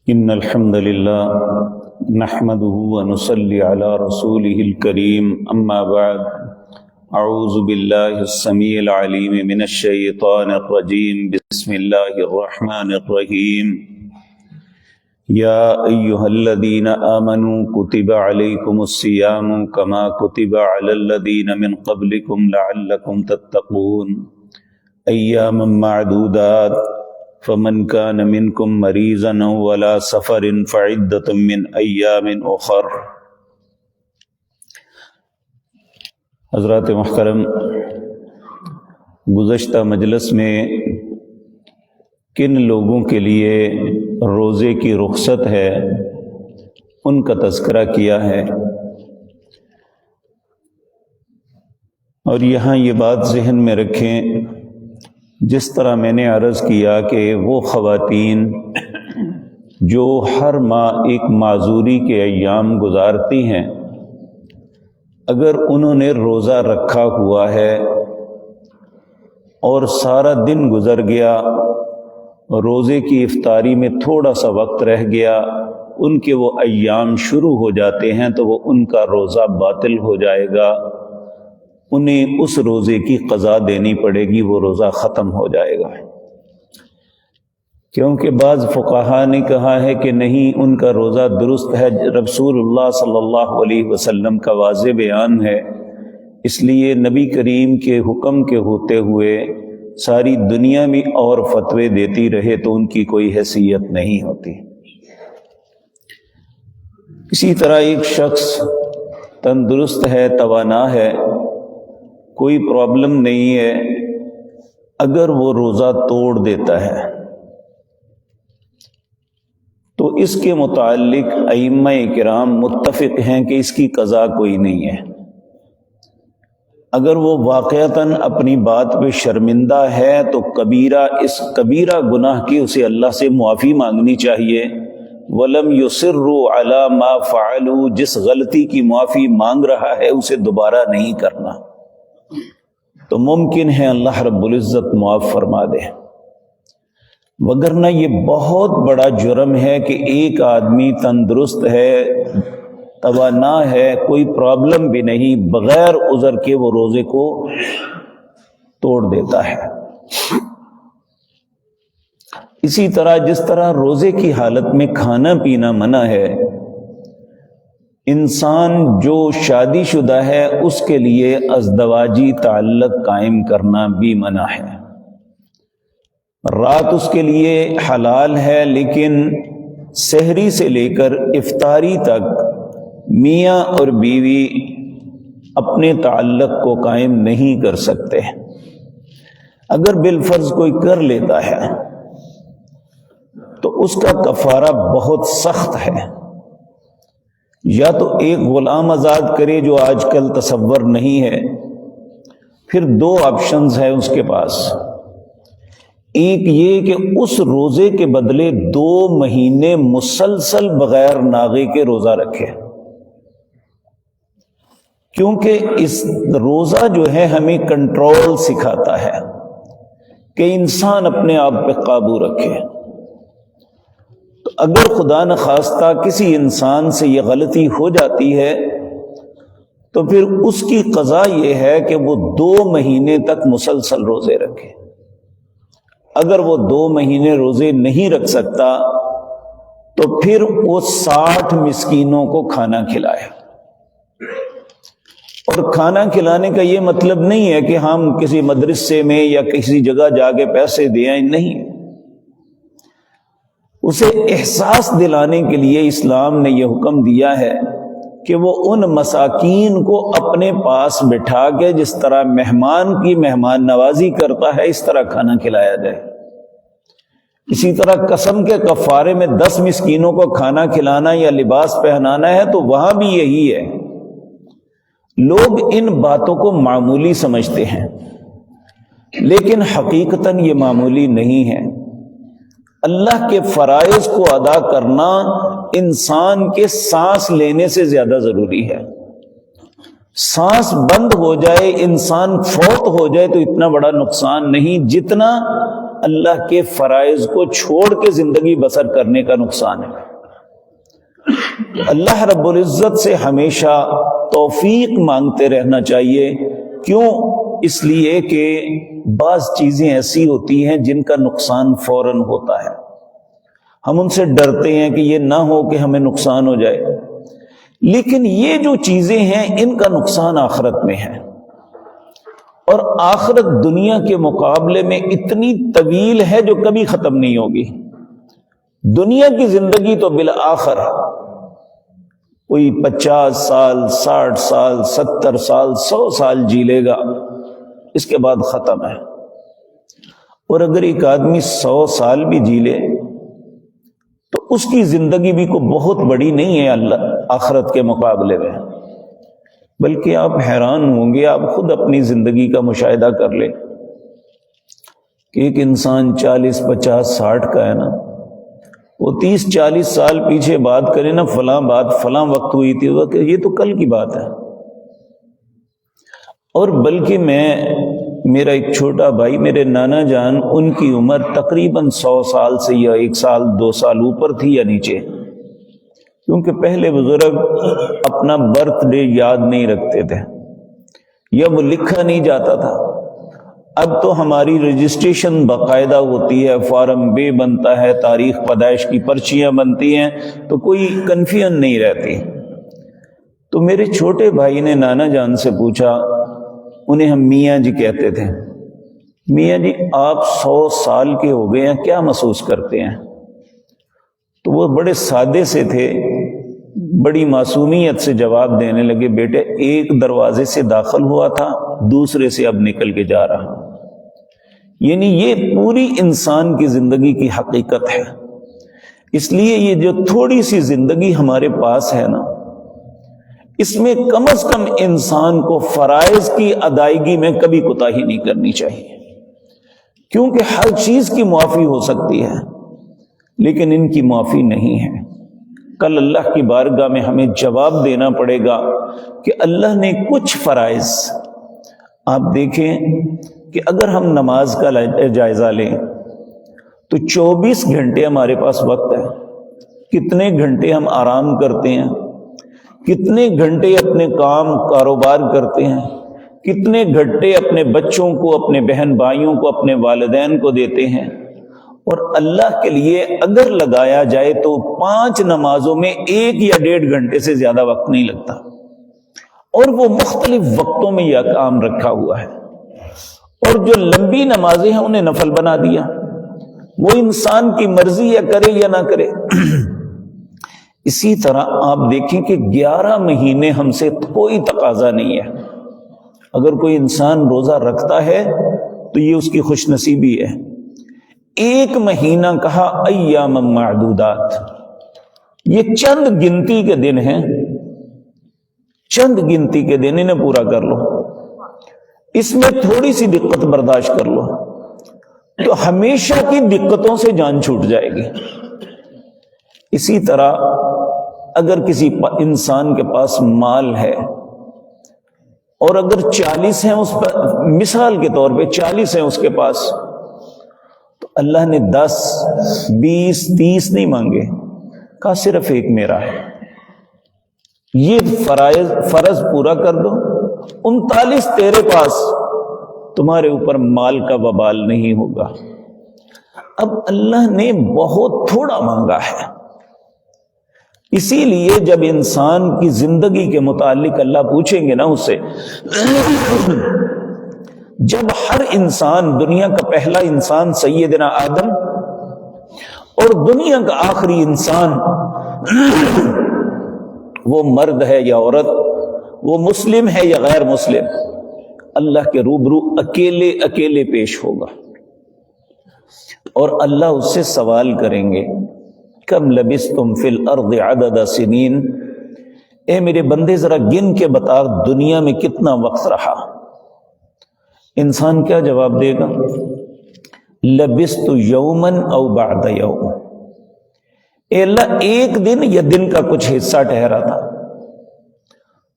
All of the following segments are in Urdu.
إن الحمد لله نحمده ونصلي على رسوله الكريم أما بعد أعوذ بالله السميع العليم من الشيطان الرجيم بسم الله الرحمن الرحيم يا أيها الذين آمنوا كتب عليكم الصيام كما كتب على الذين من قبلكم لعلكم تتقون أياما معدودات فمن كان منكم مريضا أو على سفر فعدة من أيام أخر۔ حضرات محترم، گزشتہ مجلس میں کن لوگوں کے لیے روزے کی رخصت ہے ان کا تذکرہ کیا ہے، اور یہاں یہ بات ذہن میں رکھیں، جس طرح میں نے عرض کیا کہ وہ خواتین جو ہر ماہ ایک معذوری کے ایام گزارتی ہیں، اگر انہوں نے روزہ رکھا ہوا ہے اور سارا دن گزر گیا، روزے کی افطاری میں تھوڑا سا وقت رہ گیا، ان کے وہ ایام شروع ہو جاتے ہیں تو وہ ان کا روزہ باطل ہو جائے گا، انہیں اس روزے کی قضا دینی پڑے گی، وہ روزہ ختم ہو جائے گا۔ کیونکہ بعض فقہا نے کہا ہے کہ نہیں، ان کا روزہ درست ہے، رسول اللہ صلی اللہ علیہ وسلم کا واضح بیان ہے، اس لیے نبی کریم کے حکم کے ہوتے ہوئے ساری دنیا میں اور فتوے دیتی رہے تو ان کی کوئی حیثیت نہیں ہوتی۔ اسی طرح ایک شخص تندرست ہے، توانا ہے، کوئی پرابلم نہیں ہے، اگر وہ روزہ توڑ دیتا ہے تو اس کے متعلق ائمہ کرام متفق ہیں کہ اس کی قضا کوئی نہیں ہے۔ اگر وہ واقعتاً اپنی بات پہ شرمندہ ہے تو اس کبیرہ گناہ کی اسے اللہ سے معافی مانگنی چاہیے۔ وَلَمْ يُصِرُّوا عَلَى مَا فَعَلُوا، جس غلطی کی معافی مانگ رہا ہے اسے دوبارہ نہیں کرنا، تو ممکن ہے اللہ رب العزت معاف فرما دے، وگرنہ یہ بہت بڑا جرم ہے کہ ایک آدمی تندرست ہے، توانا ہے، کوئی پرابلم بھی نہیں، بغیر عذر کے وہ روزے کو توڑ دیتا ہے۔ اسی طرح جس طرح روزے کی حالت میں کھانا پینا منع ہے، انسان جو شادی شدہ ہے اس کے لیے ازدواجی تعلق قائم کرنا بھی منع ہے۔ رات اس کے لیے حلال ہے، لیکن سحری سے لے کر افطاری تک میاں اور بیوی اپنے تعلق کو قائم نہیں کر سکتے۔ اگر بالفرض کوئی کر لیتا ہے تو اس کا کفارہ بہت سخت ہے، یا تو ایک غلام آزاد کرے جو آج کل تصور نہیں ہے، پھر دو آپشنز ہیں اس کے پاس، ایک یہ کہ اس روزے کے بدلے 2 مہینے مسلسل بغیر ناغے کے روزہ رکھے، کیونکہ اس روزہ جو ہے ہمیں کنٹرول سکھاتا ہے کہ انسان اپنے آپ پہ قابو رکھے۔ تو اگر خدا نخواستہ کسی انسان سے یہ غلطی ہو جاتی ہے تو پھر اس کی قضا یہ ہے کہ وہ 2 مہینے تک مسلسل روزے رکھے۔ اگر وہ 2 مہینے روزے نہیں رکھ سکتا تو پھر وہ 60 مسکینوں کو کھانا کھلائے۔ اور کھانا کھلانے کا یہ مطلب نہیں ہے کہ ہم کسی مدرسے میں یا کسی جگہ جا کے پیسے دیں، نہیں، اسے احساس دلانے کے لیے اسلام نے یہ حکم دیا ہے کہ وہ ان مساکین کو اپنے پاس بٹھا کے جس طرح مہمان کی مہمان نوازی کرتا ہے اس طرح کھانا کھلایا جائے۔ اسی طرح قسم کے کفارے میں 10 مسکینوں کو کھانا کھلانا یا لباس پہنانا ہے تو وہاں بھی یہی ہے۔ لوگ ان باتوں کو معمولی سمجھتے ہیں، لیکن حقیقتاً یہ معمولی نہیں ہے۔ اللہ کے فرائض کو ادا کرنا انسان کے سانس لینے سے زیادہ ضروری ہے۔ سانس بند ہو جائے، انسان فوت ہو جائے تو اتنا بڑا نقصان نہیں جتنا اللہ کے فرائض کو چھوڑ کے زندگی بسر کرنے کا نقصان ہے۔ اللہ رب العزت سے ہمیشہ توفیق مانگتے رہنا چاہیے۔ کیوں؟ اس لیے کہ بعض چیزیں ایسی ہوتی ہیں جن کا نقصان فوراً ہوتا ہے، ہم ان سے ڈرتے ہیں کہ یہ نہ ہو کہ ہمیں نقصان ہو جائے، لیکن یہ جو چیزیں ہیں ان کا نقصان آخرت میں ہے، اور آخرت دنیا کے مقابلے میں اتنی طویل ہے جو کبھی ختم نہیں ہوگی۔ دنیا کی زندگی تو بالآخر کوئی 50 سال، 60 سال، 70 سال، 100 سال جی لے گا، اس کے بعد ختم ہے۔ اور اگر ایک آدمی 100 سال بھی جی لے تو اس کی زندگی بھی کوئی بہت بڑی نہیں ہے اللہ آخرت کے مقابلے میں، بلکہ آپ حیران ہوں گے، آپ خود اپنی زندگی کا مشاہدہ کر لیں کہ ایک انسان 40، 50، 60 کا ہے نا، وہ 30، 40 سال پیچھے بات کرے نا، فلاں بات فلاں وقت ہوئی تھی، وہ کہ یہ تو کل کی بات ہے۔ اور بلکہ میرا ایک چھوٹا بھائی، میرے نانا جان، ان کی عمر تقریباً 100 سال سے یا 1 سال 2 سال اوپر تھی یا نیچے، کیونکہ پہلے بزرگ اپنا برتھ ڈے یاد نہیں رکھتے تھے یا وہ لکھا نہیں جاتا تھا۔ اب تو ہماری رجسٹریشن باقاعدہ ہوتی ہے، فارم بے بنتا ہے، تاریخ پیدائش کی پرچیاں بنتی ہیں، تو کوئی کنفیوژن نہیں رہتی۔ تو میرے چھوٹے بھائی نے نانا جان سے پوچھا، انہیں ہم میاں جی کہتے تھے، میاں جی آپ 100 سال کے ہو گئے ہیں، کیا محسوس کرتے ہیں؟ تو وہ بڑے سادے سے تھے، بڑی معصومیت سے جواب دینے لگے، بیٹے ایک دروازے سے داخل ہوا تھا، دوسرے سے اب نکل کے جا رہا ہوں۔ یعنی یہ پوری انسان کی زندگی کی حقیقت ہے۔ اس لیے یہ جو تھوڑی سی زندگی ہمارے پاس ہے نا، اس میں کم از کم انسان کو فرائض کی ادائیگی میں کبھی کوتاہی نہیں کرنی چاہیے، کیونکہ ہر چیز کی معافی ہو سکتی ہے لیکن ان کی معافی نہیں ہے۔ کل اللہ کی بارگاہ میں ہمیں جواب دینا پڑے گا کہ اللہ نے کچھ فرائض، آپ دیکھیں کہ اگر ہم نماز کا جائزہ لیں تو 24 گھنٹے ہمارے پاس وقت ہے، کتنے گھنٹے ہم آرام کرتے ہیں، کتنے گھنٹے اپنے کام کاروبار کرتے ہیں، کتنے گھنٹے اپنے بچوں کو، اپنے بہن بھائیوں کو، اپنے والدین کو دیتے ہیں، اور اللہ کے لیے اگر لگایا جائے تو 5 نمازوں میں 1 یا 1.5 گھنٹے سے زیادہ وقت نہیں لگتا، اور وہ مختلف وقتوں میں یہ کام رکھا ہوا ہے۔ اور جو لمبی نمازیں ہیں انہیں نفل بنا دیا، وہ انسان کی مرضی ہے کرے یا نہ کرے۔ اسی طرح آپ دیکھیں کہ 11 مہینے ہم سے کوئی تقاضا نہیں ہے، اگر کوئی انسان روزہ رکھتا ہے تو یہ اس کی خوش نصیبی ہے۔ 1 مہینہ کہا ایام معدودات، یہ چند گنتی کے دن ہیں، چند گنتی کے دن، انہیں پورا کر لو، اس میں تھوڑی سی دقت برداشت کر لو تو ہمیشہ کی دقتوں سے جان چھوٹ جائے گی۔ اسی طرح اگر کسی انسان کے پاس مال ہے اور اگر 40 ہیں اس پر، مثال کے طور پہ 40 ہیں اس کے پاس، تو اللہ نے 10، 20، 30 نہیں مانگے، کہا صرف ایک میرا ہے، یہ فرض پورا کر دو، 39 تیرے پاس، تمہارے اوپر مال کا وبال نہیں ہوگا۔ اب اللہ نے بہت تھوڑا مانگا ہے، اسی لیے جب انسان کی زندگی کے متعلق اللہ پوچھیں گے نا اس سے، جب ہر انسان، دنیا کا پہلا انسان سیدنا آدم اور دنیا کا آخری انسان، وہ مرد ہے یا عورت، وہ مسلم ہے یا غیر مسلم، اللہ کے روبرو اکیلے اکیلے پیش ہوگا، اور اللہ اس سے سوال کریں گے، کم لبثتم فی الارض عدد سنین، اے میرے بندے ذرا گن کے بتا دنیا میں کتنا وقت رہا۔ انسان کیا جواب دے گا؟ لبثت یوما او بعد یوم، اے اللہ ایک دن یا دن کا کچھ حصہ ٹھہرا تھا۔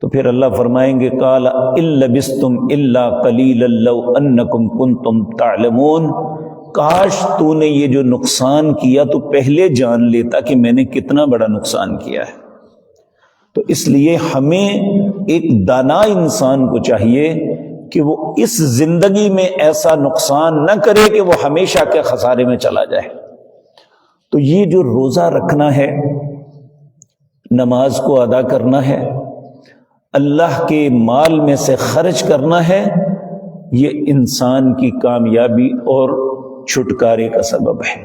تو پھر اللہ فرمائیں گے قال ان لبثتم الا قلیلا لو انکم کنتم تعلمون، کاش تو نے یہ جو نقصان کیا تو پہلے جان لیتا کہ میں نے کتنا بڑا نقصان کیا ہے۔ تو اس لیے ہمیں ایک دانا انسان کو چاہیے کہ وہ اس زندگی میں ایسا نقصان نہ کرے کہ وہ ہمیشہ کے خسارے میں چلا جائے۔ تو یہ جو روزہ رکھنا ہے، نماز کو ادا کرنا ہے، اللہ کے مال میں سے خرچ کرنا ہے، یہ انسان کی کامیابی اور چھٹکارے کا سبب ہے۔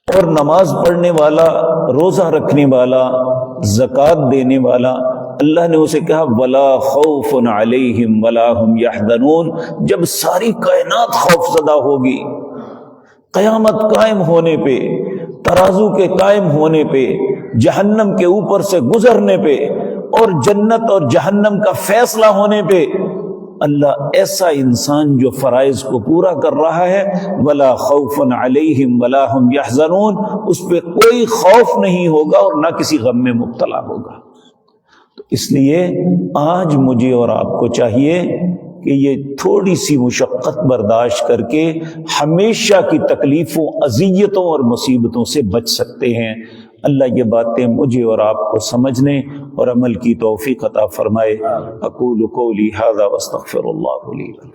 اور نماز پڑھنے والا، روزہ رکھنے والا، زکوٰۃ دینے والا، اللہ نے اسے کہا وَلَا خَوْفٌ عَلَيْهِمْ وَلَا هُمْ يَحْزَنُونَ۔ جب ساری کائنات خوف زدہ ہوگی، قیامت قائم ہونے پہ، ترازو کے قائم ہونے پہ، جہنم کے اوپر سے گزرنے پہ اور جنت اور جہنم کا فیصلہ ہونے پہ، اللہ ایسا انسان جو فرائض کو پورا کر رہا ہے، وَلَا خَوْفٌ عَلَيْهِمْ وَلَا هُمْ يَحْزَنُونَ، اس پہ کوئی خوف نہیں ہوگا اور نہ کسی غم میں مبتلا ہوگا۔ تو اس لیے آج مجھے اور آپ کو چاہیے کہ یہ تھوڑی سی مشقت برداشت کر کے ہمیشہ کی تکلیفوں، اذیتوں اور مصیبتوں سے بچ سکتے ہیں۔ اللہ یہ باتیں مجھے اور آپ کو سمجھنے اور عمل کی توفیق عطا فرمائے۔ اقول قولی ھذا واستغفر اللہ لی ولکم۔